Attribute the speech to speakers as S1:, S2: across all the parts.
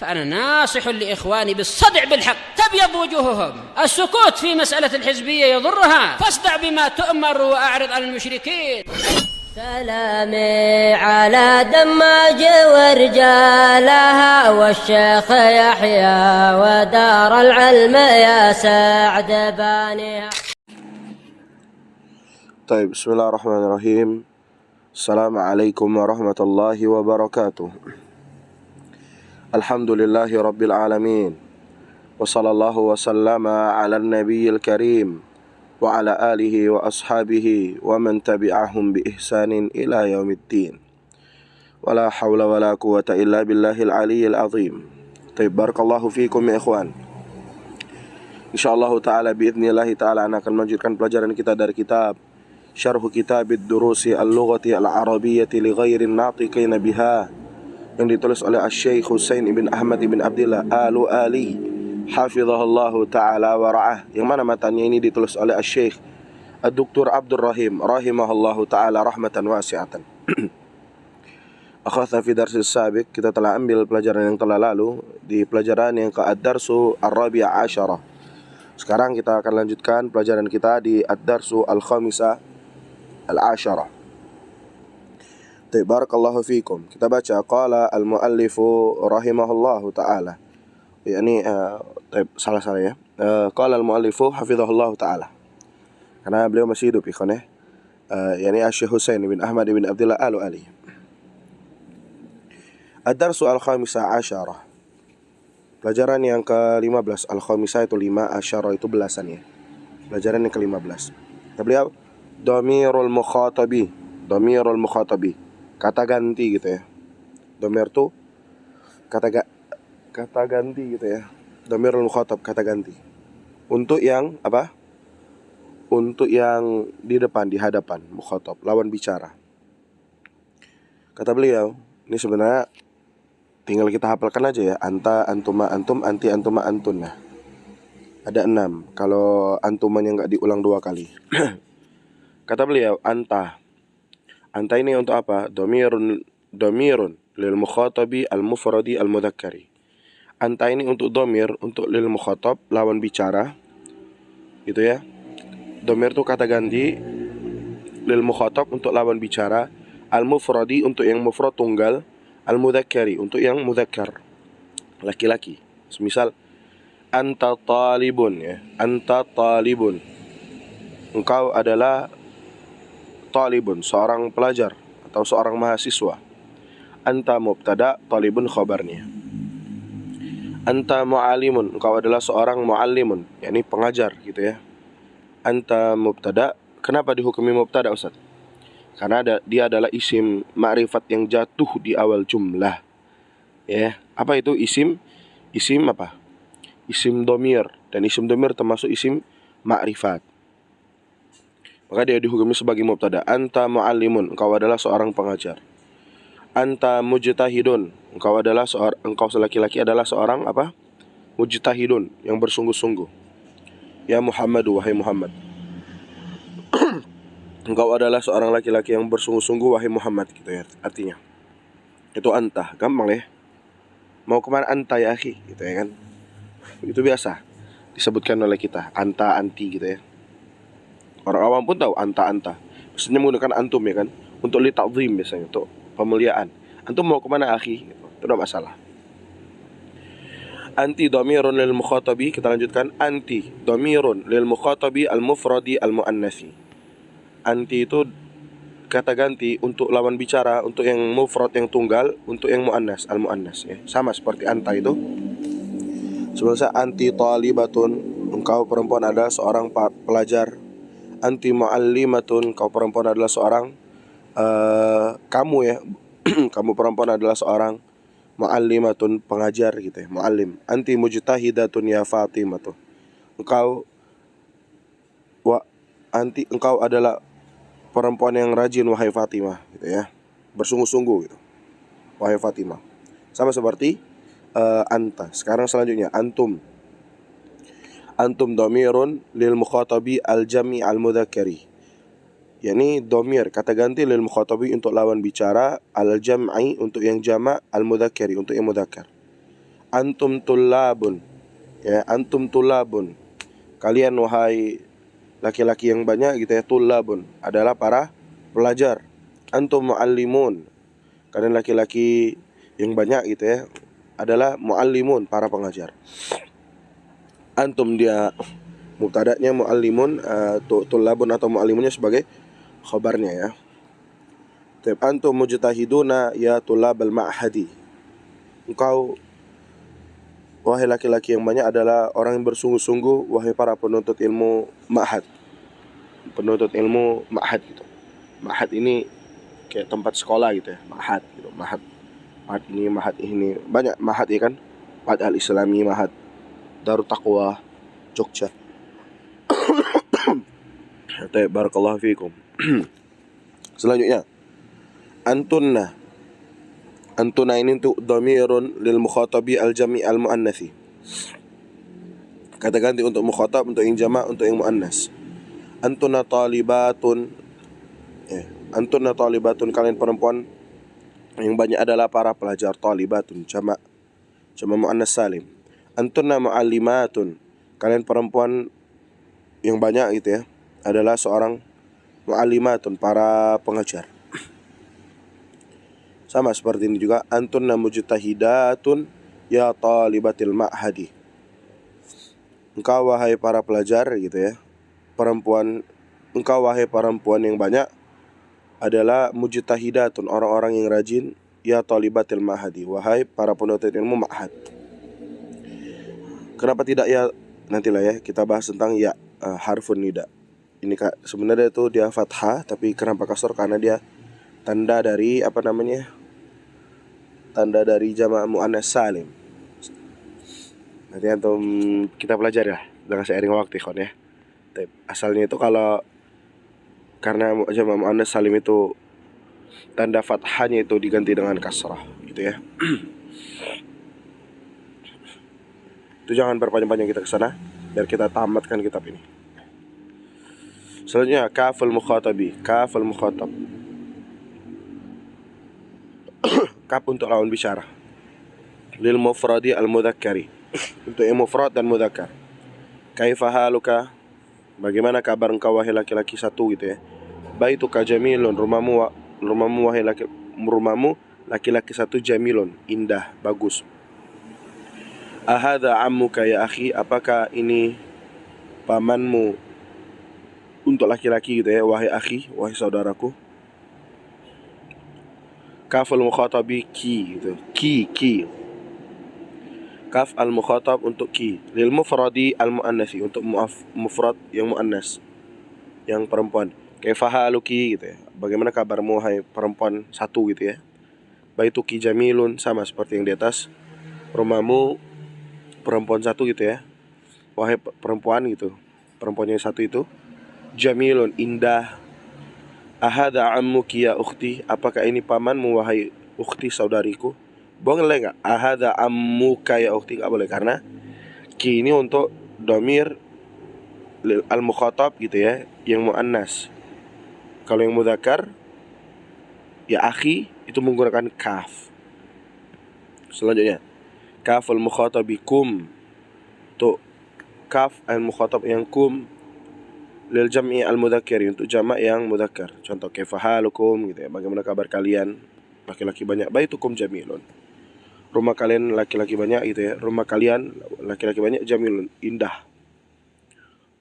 S1: فأنا ناصح لإخواني بالصدع بالحق تبيض وجوههم. السكوت في مسألة الحزبية يضرها، فاصدع بما تؤمر وأعرض عن المشركين.
S2: سلامي على دماج ورجالها والشيخ يحيى ودار العلم يا سعد بانيها.
S3: طيب، بسم الله الرحمن الرحيم. السلام عليكم ورحمة الله وبركاته. الحمد لله رب العالمين، وصلى الله وسلم على النبي الكريم وعلى آله وأصحابه ومن تبعهم بإحسان إلى يوم الدين. ولا حول ولا قوة إلا بالله العلي العظيم. طيب، بارك الله فيكم ya ikhwan. Insyaallah ta'ala biidznillah ta'ala akan melanjutkan pelajaran kita dari kitab Syarh Kitab ad-Durusi al-Lughati al-Arabiyyati li ghairi an-natiqina biha yang ditulis oleh Asy-Syaikh Husain ibn Ahmad ibn Abdillah Al-Ali hafizahullahu ta'ala wa ra'ah, yang mana matanya ini ditulis oleh Asy-Syaikh Ad-Doktor Abdul Rahim rahimahullahu ta'ala rahmatan wasi'atan. Akhadna fi darsis sabiq, kita telah ambil pelajaran yang telah lalu di pelajaran yang ke ad-darsu ar-rabi'a asyarah. Sekarang kita akan lanjutkan pelajaran kita di ad-darsu al-khamisah al-asyarah. Barakallahu fikum. Kita baca qala al-muallifu rahimahullahu ta'ala. Salah ya. Qala al-muallifu hafizahullahu ta'ala. Karena beliau masih hidup ikhwan ya. Asy-Syaikh Husain bin Ahmad bin Abdillah Al-Ali. Ad-darsu al-khamisah asyarah. Pelajaran yang ke-15. Al-khamisah itu 5, asyarah itu belasan ya. Pelajaran yang ke-15. Beliau dhamirul mukhatabi. Dhamirul mukhatabi. Kata ganti gitu ya. Dhamir tuh kata ganti gitu ya. Dhamirul mukhatab, kata ganti. Untuk yang apa? Untuk yang di depan, di hadapan, mukhatab, lawan bicara. Kata beliau, ini sebenarnya tinggal kita hafalkan aja ya. Anta, antuma, antum, anti, antuma, antun. Nah, ada 6. Kalau antuman yang enggak diulang 2 kali. Kata beliau, anta. Anta ini untuk apa? Dhamirun lil mukhatabi al-mufradi al-mudzakkari. Anta ini untuk dhamir, untuk lil mukhatab, lawan bicara. Gitu ya. Dhamir itu kata ganti, lil mukhatab untuk lawan bicara, al-mufradi untuk yang mufrad tunggal, al-mudzakkari untuk yang mudzakkar, laki-laki. Semisal anta talibun ya. Anta talibun. Engkau adalah talibun, seorang pelajar atau seorang mahasiswa. Anta mubtada, talibun khabarnya. Anta mu'allimun, engkau adalah seorang mu'allimun, yakni pengajar gitu ya. Anta mubtada, kenapa dihukumi mubtada Ustaz? Karena dia adalah isim ma'rifat yang jatuh di awal jumlah. Ya, apa itu isim? Isim apa? Isim dhamir, dan isim dhamir termasuk isim ma'rifat. Maka dia dihukumi sebagai mubtada. Anta mu'allimun, engkau adalah seorang pengajar. Anta mujtahidun, engkau laki-laki adalah seorang apa? Mujtahidun, yang bersungguh-sungguh. Ya Muhammadu, wahai Muhammad. Engkau adalah seorang laki-laki yang bersungguh-sungguh, wahai Muhammad, gitu ya artinya. Itu anta, gampang ya. Mau kemana anta ya akhi, gitu ya kan. Itu biasa disebutkan oleh kita, anta, anti gitu ya. Orang awam pun tahu anta. Maksudnya menggunakan antum ya kan, untuk li ta'zim biasanya, untuk pemuliaan. Antum mau kemana akhi? Gitu. Itu tidak masalah. Anti dhamirun lil mukhatabi, kita lanjutkan. Anti dhamirun lil mukhatabi al-mufradi al-muannasi. Anti itu kata ganti untuk lawan bicara, untuk yang mufrad yang tunggal, untuk yang muannas al-muannas ya. Sama seperti anta itu. Sebenarnya anti talibatun, engkau perempuan adalah seorang pelajar. Anti muallimatun, kau perempuan adalah seorang kamu ya. Kamu perempuan adalah seorang muallimatun, pengajar gitu ya, muallim. Anti mujtahidatun ya Fatimah. Engkau adalah perempuan yang rajin wahai Fatimah gitu ya. Bersungguh-sungguh gitu. Wahai Fatimah. Sama seperti anta. Sekarang selanjutnya antum. Antum dhamirun lil mukhatabi al-jami' al-mudzakkari. yakni dhamir kata ganti lil mukhatabi untuk lawan bicara, al-jam'i untuk yang jama', al-mudzakkari untuk yang mudzakkar. Antum tullabun. Ya, antum tullabun. Kalian wahai laki-laki yang banyak gitu ya, tullabun adalah para pelajar. Antum muallimun. Kalian laki-laki yang banyak gitu ya adalah muallimun, para pengajar. Antum dia mubtada'nya muallimun, tullabun atau muallimunnya sebagai khabarnya ya. Antum mujtahiduna ya tullabal ma'hadi. Engkau wahai laki-laki yang banyak adalah orang yang bersungguh-sungguh, wahai para penuntut ilmu ma'had. Penuntut ilmu ma'had gitu. Ma'had ini kayak tempat sekolah gitu ya, ma'had gitu. Ma'had ini, ma'had ini. Banyak ma'had ya kan? Ma'had al-Islami, ma'had Darut Taqwa, Jogja. Barakallahu fiikum. Selanjutnya, antunna. Antuna ini untuk dhamirun lil mukhatabi al jami' al muannatsi. Kata ganti untuk mukhatab, untuk yang jama', untuk yang muannas. Antuna talibatun. Antuna talibatun, kalian perempuan yang banyak adalah para pelajar. Talibatun jama' muannas salim. Antuna muallimatun, kalian perempuan yang banyak gitu ya adalah seorang muallimatun, para pengajar. Sama seperti ini juga, antunna mujtahidatun ya talibatil ma'hadi. Engkau wahai para pelajar gitu ya, perempuan, engkau wahai perempuan yang banyak adalah mujtahidatun, orang-orang yang rajin, ya talibatil ma'hadi, wahai para penuntut ilmu ma'had. Kenapa tidak ya? Nantilah ya kita bahas tentang ya, harfun nida. Ini Kak, sebenarnya itu dia fathah, tapi kenapa kasar? Karena dia tanda dari apa namanya? Tanda dari jama' muannas salim. Nanti antum kita pelajari lah dengan seiring waktu ya. Asalnya itu kalau karena jama' muannas salim itu tanda fathahnya itu diganti dengan kasrah gitu ya. Itu jangan berpanjang-panjang kita ke sana biar kita tamatkan kitab ini. Selanjutnya kaful mukhatabi, kaful mukhatab. Kaf untuk lawan bicara. Lil mufradi al mudzakkari, untuk yang mufrad dan mudzakkar. Kaifa haluka, bagaimana kabar engkau wahai laki-laki satu gitu ya. Baituka jamilun, rumahmu wahai laki-laki satu jamilun, indah, bagus. Ahadha ammuka ya akhi, apakah ini pamanmu untuk laki-laki gitu ya, wahai akhi, wahai saudaraku. Kaful mukhatabi ki gitu. Ki. Kaf al mukhatab untuk ki. Lil mufradi al muannasi, untuk mufrad yang muannas, yang perempuan. Kaifa haluki gitu ya. Bagaimana kabarmu hai perempuan satu gitu ya. Baituki jamilun, sama seperti yang di atas. Rumahmu perempuan satu gitu ya. Wahai perempuan gitu. Perempuan yang satu itu jamilun, indah. Ahada ammuki ya ukhti, apakah ini pamanmu wahai ukhti, saudariku? Boleh enggak? Ahada ammuka ya ukhti, enggak boleh karena ki ini untuk dhamir al mukhatab gitu ya, yang muannas. Kalau yang mudzakkar ya akhi itu menggunakan kaf. Selanjutnya kaful mukhatabi kum, untuk kaf al mukhatab yang kum lil jam'i al mudzakkari, untuk jamak yang mudzakkar. Contoh kaifa halukum gitu ya, bagaimana kabar kalian laki-laki banyak. Baitukum jamilun, rumah kalian laki-laki banyak gitu ya. Rumah kalian laki-laki banyak, jamilun, indah,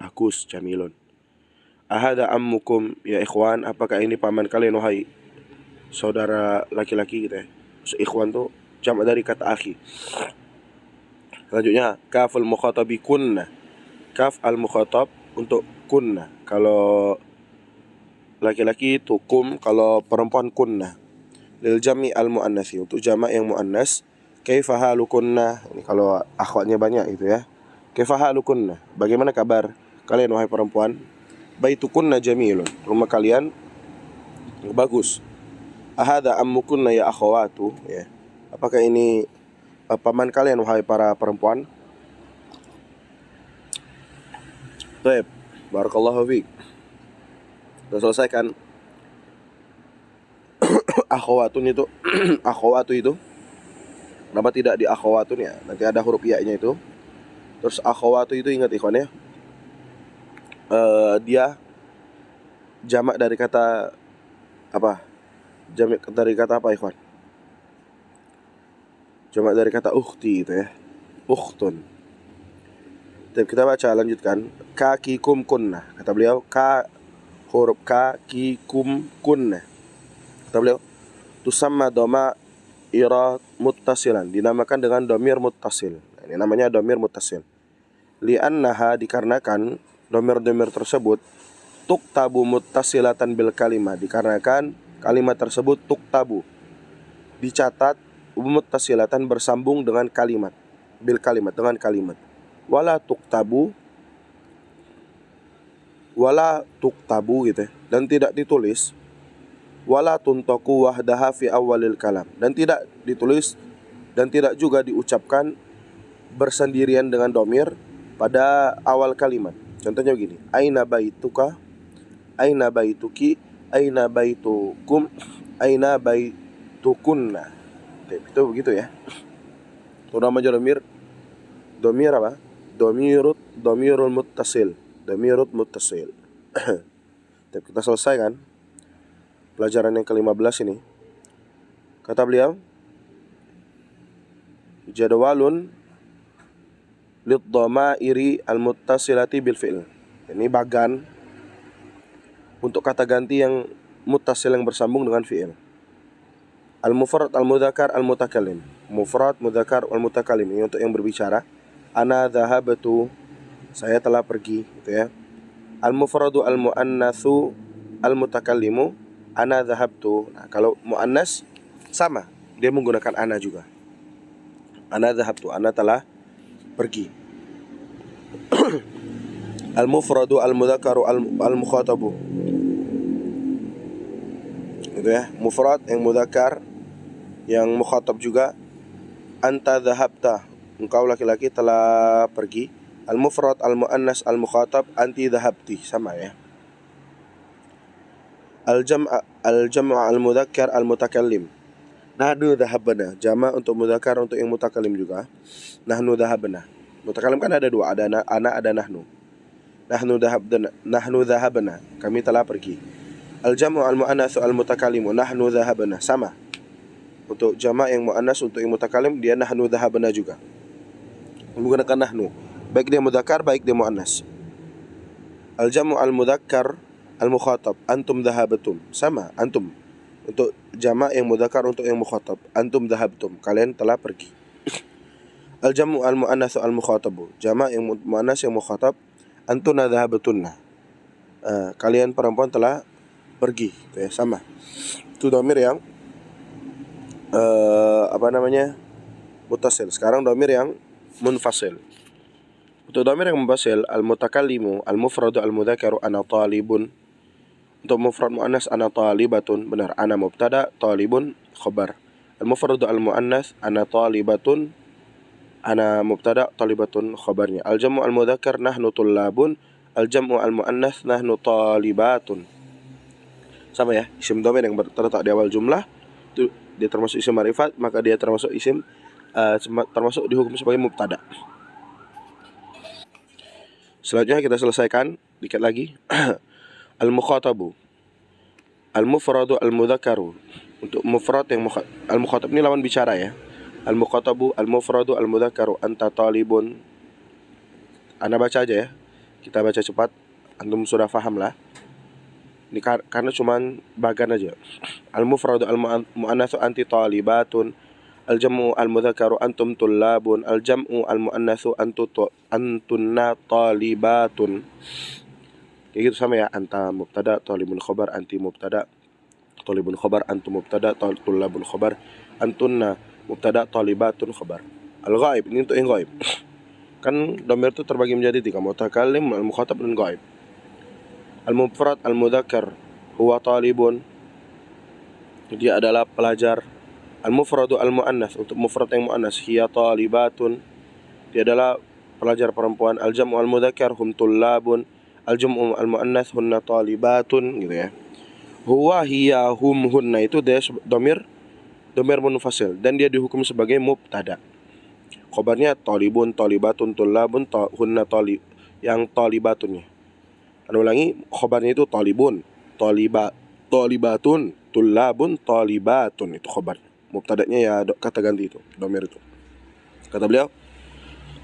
S3: bagus, jamilun. Ahada ammukum ya ikhwan, apakah ini paman kalian wahai saudara laki-laki gitu ya. So, ikhwan tuh jamak dari kata akhi. Selanjutnya kaful mukhatabi kunna, kaf al mukhatab untuk kunna. Kalau laki-laki itu kum, kalau perempuan kunna. Lil jami al muannasi, untuk jamak yang muannas. Kaifa halukunna, ini kalau akhwatnya banyak itu ya. Kaifa halukunna, bagaimana kabar kalian wahai perempuan. Baitukunna jamilun, rumah kalian bagus. Ahada ammukunna ya akhawatu ya, apakah ini paman kalian wahai para perempuan. Baik, barakallahu fiik. Sudah selesaikan. Akhawatu itu Kenapa tidak di akhawatun ya? Nanti ada huruf ya-nya itu. Terus akhawatu itu ingat ikhwan ya, dia jamak dari kata apa? Jamak dari kata apa ikhwan? Jamak dari kata ukhti itu ya. Ukhtun. Dan kita baca lanjutkan. Kakikum kunna. Kata beliau huruf kakikum kunna. Kata beliau tusamma doma ira muttasilan, dinamakan dengan domir muttasil. Ini namanya domir muttasil. Li'annaha, dikarenakan domir-domir tersebut tuktabu muttasilatan bil kalimah, dikarenakan kalimat tersebut tuktabu, dicatat muttasilatan, bersambung dengan kalimat, bil kalimat, dengan kalimat. Wala tuktabu gitu ya, dan tidak ditulis. Wala tuntaku wahdaha fi awalil kalam, dan tidak ditulis dan tidak juga diucapkan bersendirian dengan domir pada awal kalimat. Contohnya begini, aina baituka, aina baituki, aina baitukum, aina baitukunna. Itu begitu ya. Itu namanya domir apa? Domirul muttasil. Domirut muttasil. Kita selesai kan pelajaran yang ke-15 ini. Kata beliau, jadwalun lidhamairi al-muttasilati bil fi'l. Ini bagan untuk kata ganti yang muttasil, yang bersambung dengan fi'il. Al-mufrad al-mudzakkar al-mutakallim. Mufrad, mudzakkar, al-mutakallim. Ini untuk yang berbicara. Ana dhahabtu, saya telah pergi, gitu ya. Al-mufradu al-muannatsu al-mutakallimu, ana dhahabtu. Nah, kalau muannas sama, dia menggunakan ana juga. Ana dhahabtu, ana telah pergi. Al-mufradu al-mudzakkaru al-mukhatabu. Itu ya, mufrad yang mudzakkar yang mukhatab juga. Anta dhahabta, engkau laki-laki telah pergi. Al-mufrad al-muannas al-mukhatab, anti dhahabti, sama ya. Al-jam'u al-mudzakkar al-mutakallim. Nahnu dhahabna, jama' untuk mudzakkar, untuk yang mutakallim juga. Nahnu dhahabna. Mutakallim kan ada dua, ada ana, ada nahnu. Nahnu dhahabna, kami telah pergi. Al-jam'u al-mu'annats al-mutakallim, nahnu dhahabna, sama. Untuk jama' yang muannas, untuk yang mutakallim, dia nahnu dhahabna juga. Menggunakan nahnu, baik dia mudzakkar, baik dia muannas. Al-jam'u al-mudzakkar al-mukhatab, antum dhahabtum, sama, antum. Untuk jama' yang mudzakkar, untuk yang mukhatab, antum dhahabtum, kalian telah pergi. Al-jam'u al-mu'annats al-mukhatabu, jama' yang muannas yang mukhatab, antuna dhahabtunna, kalian perempuan telah pergi, itu ya, sama. Itu dhamir yang muttasil. Sekarang dhamir yang munfasil. Untuk dhamir yang munfasil, al-mutakallimu al-mufradu al-mudzakkaru ana talibun. Untuk mufrad muannas ana talibatun, benar, ana mubtada, talibun khabar. Al-mufradu al-muannas ana talibatun, ana mubtada, talibatun khabarnya. Al-jam'u al-mudzakkar nahnu tullabun, al-jam'u al-muannas nahnu talibatun. Sama ya, isim dhamir yang terletak di awal jumlah itu dia termasuk isim ma'rifat, maka dia termasuk isim termasuk dihukum sebagai mubtada. Selanjutnya kita selesaikan dikit lagi. Al-mukhatabu, al-mufradu al-mudzakkaru. Untuk mufrad yang al-mukhatab ini lawan bicara ya. Al-mukhatabu al-mufradu al-mudzakkaru, anta talibun. Anda baca aja ya. Kita baca cepat. Antum sudah paham lah. Ini karena cuman bagan aja. Al-mufradu al-muannatsu anti talibatun. Al-jam'u al-mudzakkaru antum tullabun. Al-jam'u al-muannatsu antunna talibatun. Kayak gitu sama ya. Anta mubtada, talibun khabar, anti mubtada, talibun khabar, antum mubtada, tullabun khabar, antunna mubtada, talibatun khabar. Al-ghaib, ini untuk yang ghaib. Kan dhamir itu terbagi menjadi 3, mutakallim, al-mukhatab, dan ghaib. Al-mufrad al-mudzakkar huwa talibun, dia adalah pelajar. Al-mufradu al-muannas, untuk mufrad yang muannas, hiya talibatun, dia adalah pelajar perempuan. Al-jam'u al-mudzakkar hum tullabun, al-jam'u al-muannas hunna talibatun, gitu ya. Huwa hiya hum hunna itu dhamir domir munfasil, dan dia dihukum sebagai mubtada. Khobarnya talibun, talibatun, tullabun, hunna talib, yang talibatunnya. Ulangi, khobarnya itu talibun, talibatun, tullabun, talibatun, itu khobar. Mubtadanya ya kata ganti itu, domir itu. Kata beliau,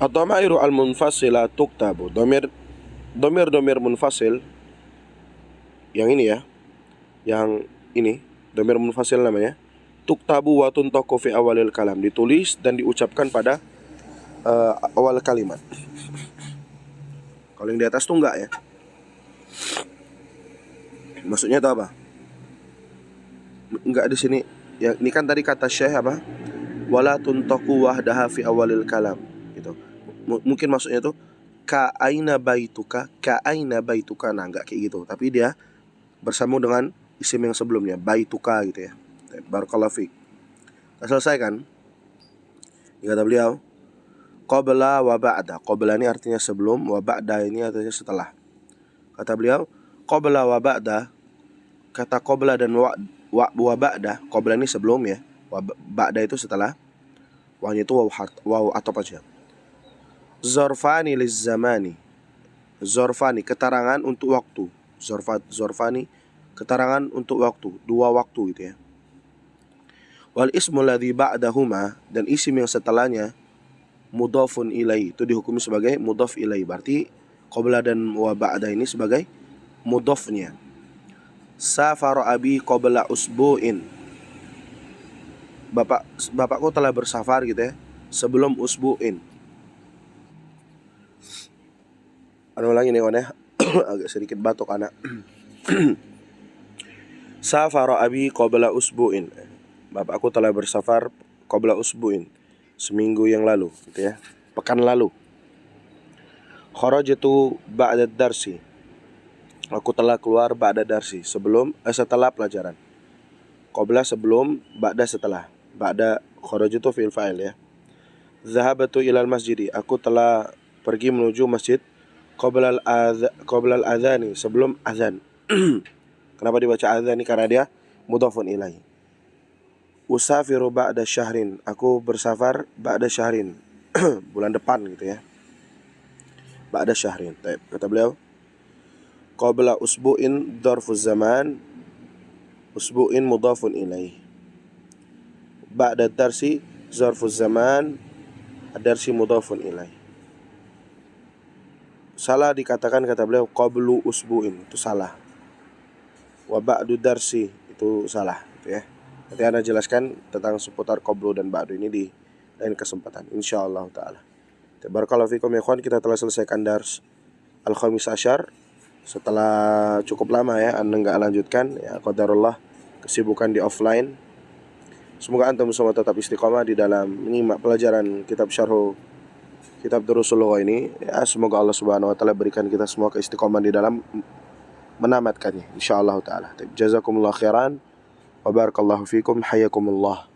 S3: ad-dhamairu al-munfasila tuktabu. Domir munfasil yang ini ya, yang ini domir munfasil namanya, tuktabu wa tuntaku fi awalil kalam, ditulis dan diucapkan pada awal kalimat. Kalau yang di atas tuh enggak ya. Maksudnya itu apa? Enggak di sini. Ya, ini kan tadi kata Syekh apa? Wala tuntaku wahdaha fi awalil kalam. Gitu. Mungkin maksudnya tuh ka aina baituka, nah enggak kayak gitu. Tapi dia bersambung dengan isim yang sebelumnya, baituka gitu ya. Barakallahu fiik. Selesai kan? Kata beliau, qabla wa ba'da. Qabla ini artinya sebelum, wa ba'da ini artinya setelah. Kata beliau, qabla wa ba'da. Kata qabla dan wa ba'da. Qabla ini sebelum ya, wa ba'da itu setelah. Wahnya itu waw atau aja. Zorfani lizzamani. Zorfani, keterangan untuk waktu. Zorfani, keterangan untuk waktu, dua waktu gitu ya. Wal ismu ladzi ba'dahuma, dan isim yang setelahnya mudhafun ilai, itu dihukumi sebagai mudhaf ilai. Berarti qabla dan wa ba'da ini sebagai mudhafnya. Safara abi qabla usbu'in. Bapakku telah bersafar gitu ya, sebelum usbu'in. Ulangi nih kawan ya. Agak sedikit batuk anak. Safara abi qabla usbu'in. Bapakku telah bersafar qabla usbu'in, seminggu yang lalu gitu ya, pekan lalu. Kharajtu ba'da darsi. Aku telah keluar ba'da darsi, setelah pelajaran. Qabla sebelum, ba'da setelah. Ba'da kharajtu fi'il fa'il ya. Dhahabtu ilal masjidi. Aku telah pergi menuju masjid qabla al-adhani, sebelum azan. Kenapa dibaca azan ini? Karena dia mudhafun ilaih. Usafiru ba'da syahrin. Aku bersafar ba'da syahrin. Bulan depan gitu ya. Ba'da syahrin. Kata beliau, qabla usbu'in dzarfuz zaman, usbu'in mudhafun ilaih. Ba'da darsi dzarfuz zaman, ad-darsi mudhafun ilaih. Salah dikatakan kata beliau qablu usbu'in, itu salah. Wa ba'du darsi, itu salah gitu ya. Nanti Anda jelaskan tentang seputar qablu dan ba'du ini di lain kesempatan insyaallah taala. Barakallahu fikum ya ikhwan, kita telah selesaikan dars al-khamis asyar. Setelah cukup lama ya Anda enggak lanjutkan ya, qadarullah, kesibukan di offline. Semoga antum semua tetap istiqamah di dalam menyimak pelajaran kitab syarh kitab Durusul Lughah ini ya. Semoga Allah Subhanahu wa taala berikan kita semua keistiqamah di dalam menamatkannya insyaallah taala. Jazakumullah khairan wa barakallahu fikum, hayakumullah.